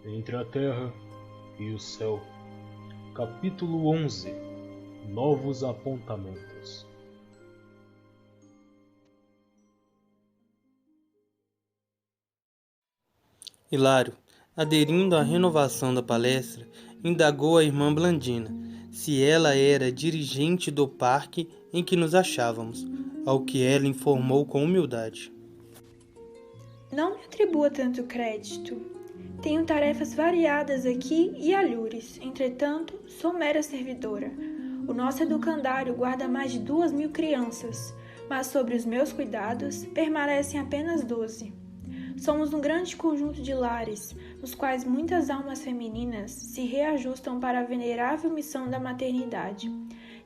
Entre a terra e o céu. Capítulo 11. Novos apontamentos. Hilário, aderindo à renovação da palestra, indagou a irmã Blandina se ela era dirigente do parque em que nos achávamos, ao que ela informou com humildade. Não me atribua tanto crédito. Tenho tarefas variadas aqui e alhures, entretanto, sou mera servidora. O nosso educandário guarda mais de 2.000 crianças, mas sobre os meus cuidados permanecem apenas 12. Somos um grande conjunto de lares, nos quais muitas almas femininas se reajustam para a venerável missão da maternidade.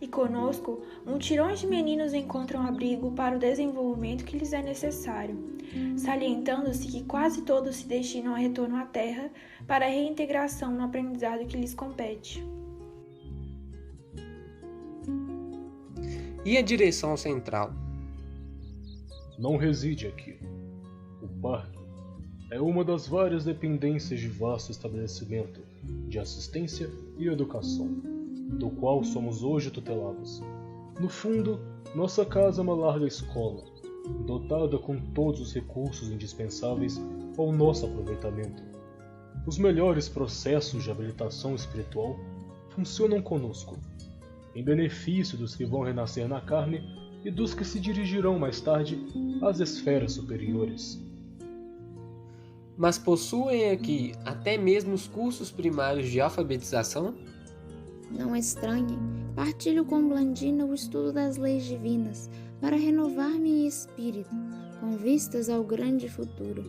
E conosco, mutirões de meninos encontram abrigo para o desenvolvimento que lhes é necessário, salientando-se que quase todos se destinam a retorno à terra para a reintegração no aprendizado que lhes compete. E a direção central? Não reside aqui. O parque é uma das várias dependências de vasto estabelecimento de assistência e educação, do qual somos hoje tutelados. No fundo, nossa casa é uma larga escola, dotada com todos os recursos indispensáveis ao nosso aproveitamento. Os melhores processos de habilitação espiritual funcionam conosco, em benefício dos que vão renascer na carne e dos que se dirigirão mais tarde às esferas superiores. Mas possuem aqui até mesmo os cursos primários de alfabetização? Não estranhem, partilho com Blandina o estudo das leis divinas para renovar-me em espírito, com vistas ao grande futuro.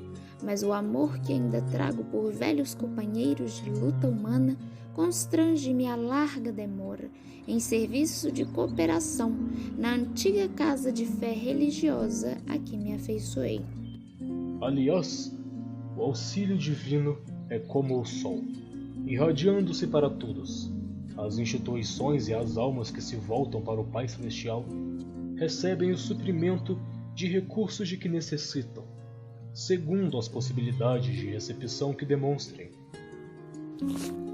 Mas o amor que ainda trago por velhos companheiros de luta humana constrange-me a larga demora em serviço de cooperação na antiga casa de fé religiosa a que me afeiçoei. Aliás, o auxílio divino é como o sol, irradiando-se para todos. As instituições e as almas que se voltam para o Pai Celestial recebem o suprimento de recursos de que necessitam, segundo as possibilidades de recepção que demonstrem.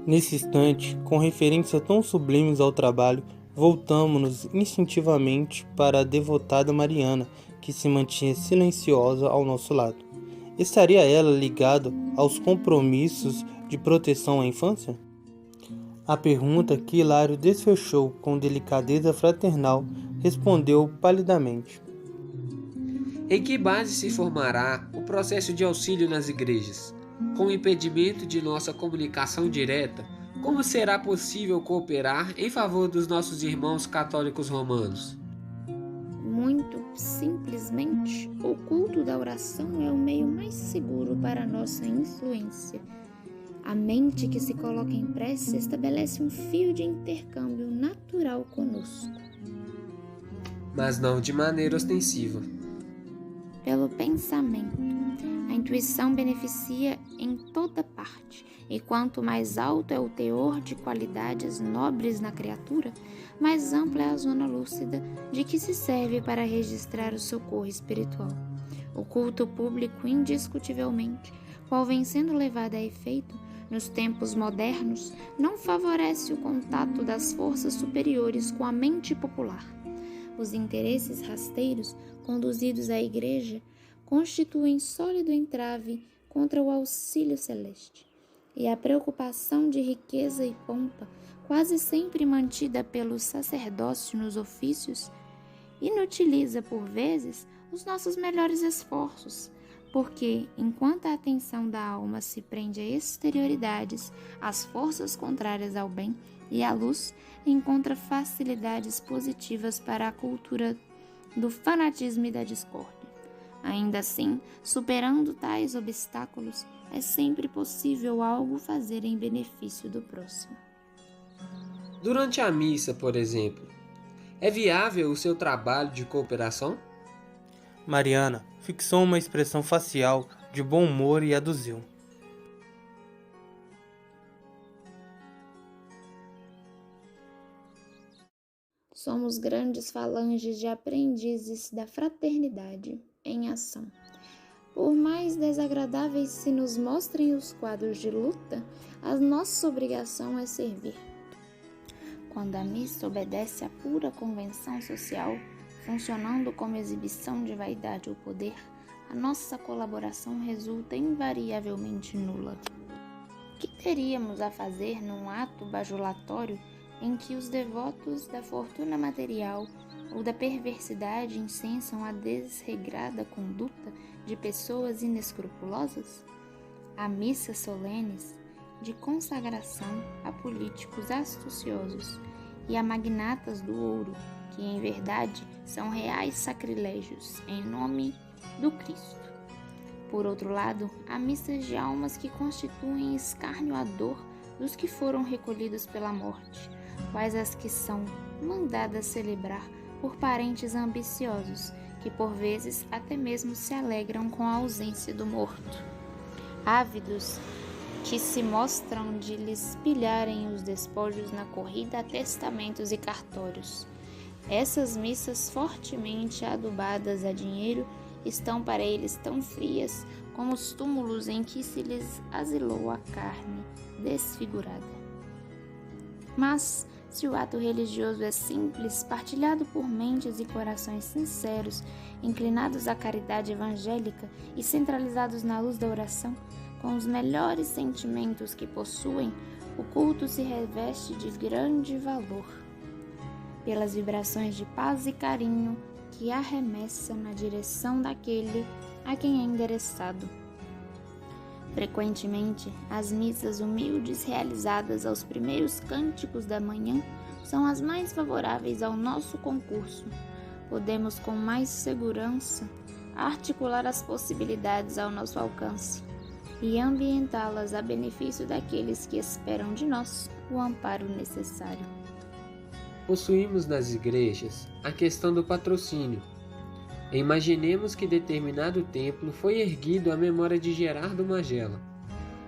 Nesse instante, com referências tão sublimes ao trabalho, voltamo-nos instintivamente para a devotada Mariana, que se mantinha silenciosa ao nosso lado. Estaria ela ligada aos compromissos de proteção à infância? A pergunta que Hilário desfechou com delicadeza fraternal respondeu palidamente. Em que base se formará o processo de auxílio nas igrejas? Com o impedimento de nossa comunicação direta, como será possível cooperar em favor dos nossos irmãos católicos romanos? Muito simplesmente, o culto da oração é o meio mais seguro para a nossa influência. A mente que se coloca em prece estabelece um fio de intercâmbio natural conosco. Mas não de maneira ostensiva. Pelo pensamento, a intuição beneficia em toda parte, e quanto mais alto é o teor de qualidades nobres na criatura, mais ampla é a zona lúcida de que se serve para registrar o socorro espiritual. O culto público, indiscutivelmente, qual vem sendo levado a efeito nos tempos modernos, não favorece o contato das forças superiores com a mente popular. Os interesses rasteiros conduzidos à igreja constituem sólido entrave contra o auxílio celeste, e a preocupação de riqueza e pompa, quase sempre mantida pelo sacerdócio nos ofícios, inutiliza por vezes os nossos melhores esforços, porque, enquanto a atenção da alma se prende a exterioridades, as forças contrárias ao bem e à luz encontra facilidades positivas para a cultura do fanatismo e da discórdia. Ainda assim, superando tais obstáculos, é sempre possível algo fazer em benefício do próximo. Durante a missa, por exemplo, é viável o seu trabalho de cooperação? Mariana fixou uma expressão facial de bom humor e aduziu. Somos grandes falanges de aprendizes da fraternidade em ação. Por mais desagradáveis se nos mostrem os quadros de luta, a nossa obrigação é servir. Quando a missa obedece à pura convenção social, funcionando como exibição de vaidade ou poder, a nossa colaboração resulta invariavelmente nula. O que teríamos a fazer num ato bajulatório em que os devotos da fortuna material ou da perversidade incensam a desregrada conduta de pessoas inescrupulosas? Há missas solenes de consagração a políticos astuciosos e a magnatas do ouro, que em verdade são reais sacrilégios em nome do Cristo. Por outro lado, há missas de almas que constituem escárnio à dor dos que foram recolhidos pela morte, quais as que são mandadas celebrar por parentes ambiciosos, que por vezes até mesmo se alegram com a ausência do morto. Ávidos que se mostram de lhes pilharem os despojos na corrida a testamentos e cartórios. Essas missas fortemente adubadas a dinheiro estão para eles tão frias como os túmulos em que se lhes asilou a carne desfigurada. Mas, se o ato religioso é simples, partilhado por mentes e corações sinceros, inclinados à caridade evangélica e centralizados na luz da oração, com os melhores sentimentos que possuem, o culto se reveste de grande valor, pelas vibrações de paz e carinho que arremessa na direção daquele a quem é endereçado. Frequentemente, as missas humildes realizadas aos primeiros cânticos da manhã são as mais favoráveis ao nosso concurso. Podemos com mais segurança articular as possibilidades ao nosso alcance e ambientá-las a benefício daqueles que esperam de nós o amparo necessário. Possuímos nas igrejas a questão do patrocínio. Imaginemos que determinado templo foi erguido à memória de Gerardo Magela.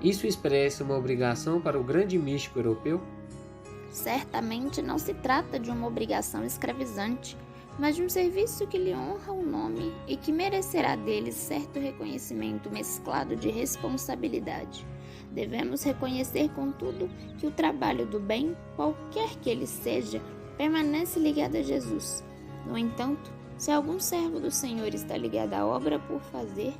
Isso expressa uma obrigação para o grande místico europeu? Certamente não se trata de uma obrigação escravizante, mas de um serviço que lhe honra o nome e que merecerá dele certo reconhecimento mesclado de responsabilidade. Devemos reconhecer, contudo, que o trabalho do bem, qualquer que ele seja, permanece ligado a Jesus. No entanto, se algum servo do Senhor está ligado à obra por fazer,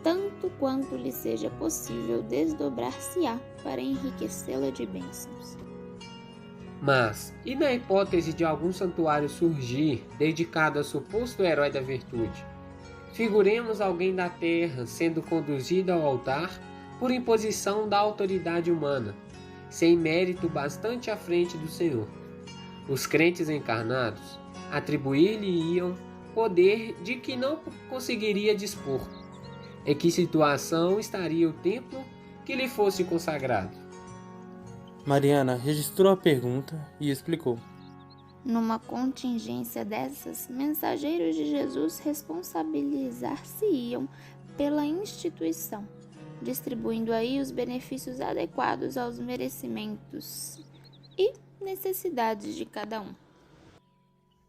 tanto quanto lhe seja possível, desdobrar-se-á para enriquecê-la de bênçãos. Mas, e na hipótese de algum santuário surgir dedicado a suposto herói da virtude? Figuremos alguém da terra sendo conduzido ao altar por imposição da autoridade humana, sem mérito bastante à frente do Senhor. Os crentes encarnados atribuir-lhe-iam poder de que não conseguiria dispor. Em que situação estaria o templo que lhe fosse consagrado? Mariana registrou a pergunta e explicou. Numa contingência dessas, mensageiros de Jesus responsabilizar-se-iam pela instituição, distribuindo aí os benefícios adequados aos merecimentos e necessidades de cada um.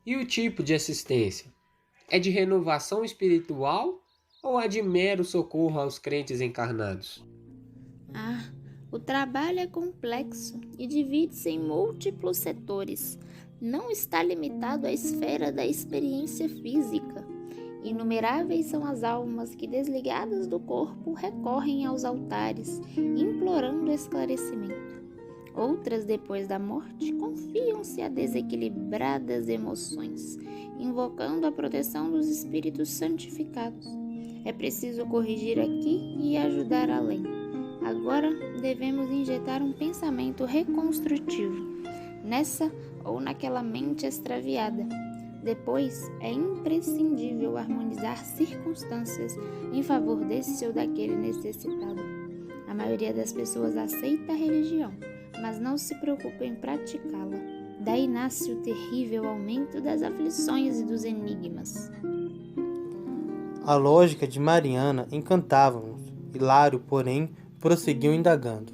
E o tipo de assistência? É de renovação espiritual ou é de mero socorro aos crentes encarnados? O trabalho é complexo e divide-se em múltiplos setores. Não está limitado à esfera da experiência física. Inumeráveis são as almas que, desligadas do corpo, recorrem aos altares, implorando esclarecimento. Outras, depois da morte, confiam-se a desequilibradas emoções, invocando a proteção dos espíritos santificados. É preciso corrigir aqui e ajudar além. Agora devemos injetar um pensamento reconstrutivo nessa ou naquela mente extraviada. Depois, é imprescindível harmonizar circunstâncias em favor desse ou daquele necessitado. A maioria das pessoas aceita a religião, mas não se preocupa em praticá-la. Daí nasce o terrível aumento das aflições e dos enigmas. A lógica de Mariana encantava-nos. Hilário, porém, prosseguiu indagando.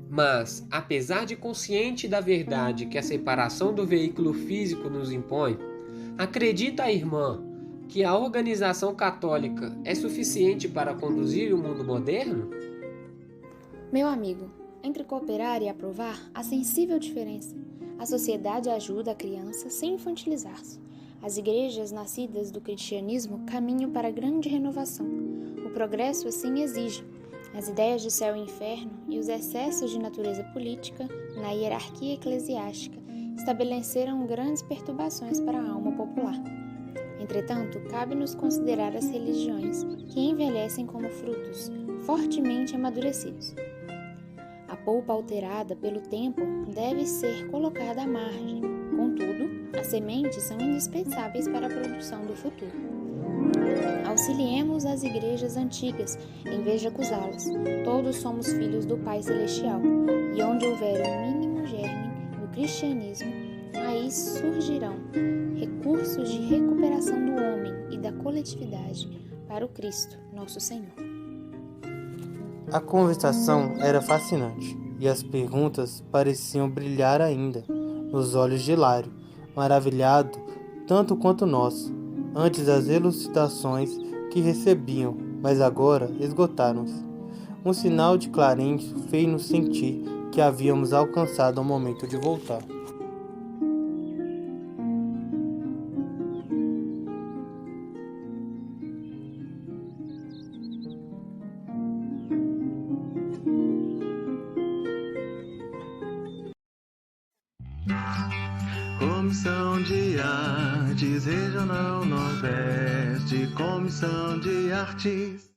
Mas, apesar de consciente da verdade que a separação do veículo físico nos impõe, acredita a irmã que a organização católica é suficiente para conduzir o mundo moderno? Meu amigo, entre cooperar e aprovar, há sensível diferença. A sociedade ajuda a criança sem infantilizar-se. As igrejas nascidas do cristianismo caminham para a grande renovação. O progresso assim exige. As ideias de céu e inferno e os excessos de natureza política na hierarquia eclesiástica estabeleceram grandes perturbações para a alma popular. Entretanto, cabe-nos considerar as religiões que envelhecem como frutos fortemente amadurecidos. A polpa alterada pelo tempo deve ser colocada à margem. Contudo, as sementes são indispensáveis para a produção do futuro. Auxiliemos as igrejas antigas, em vez de acusá-las. Todos somos filhos do Pai Celestial, e onde houver o mínimo germe do cristianismo, aí surgirão recursos de recuperação do homem e da coletividade para o Cristo, nosso Senhor. A conversação era fascinante, e as perguntas pareciam brilhar ainda nos olhos de Hilário, maravilhado tanto quanto nós, antes das elucidações que recebiam, mas agora esgotaram-se. Um sinal de Clarence fez-nos sentir que havíamos alcançado o momento de voltar. Comissão de Artes Regional Nordeste, Comissão de Artes.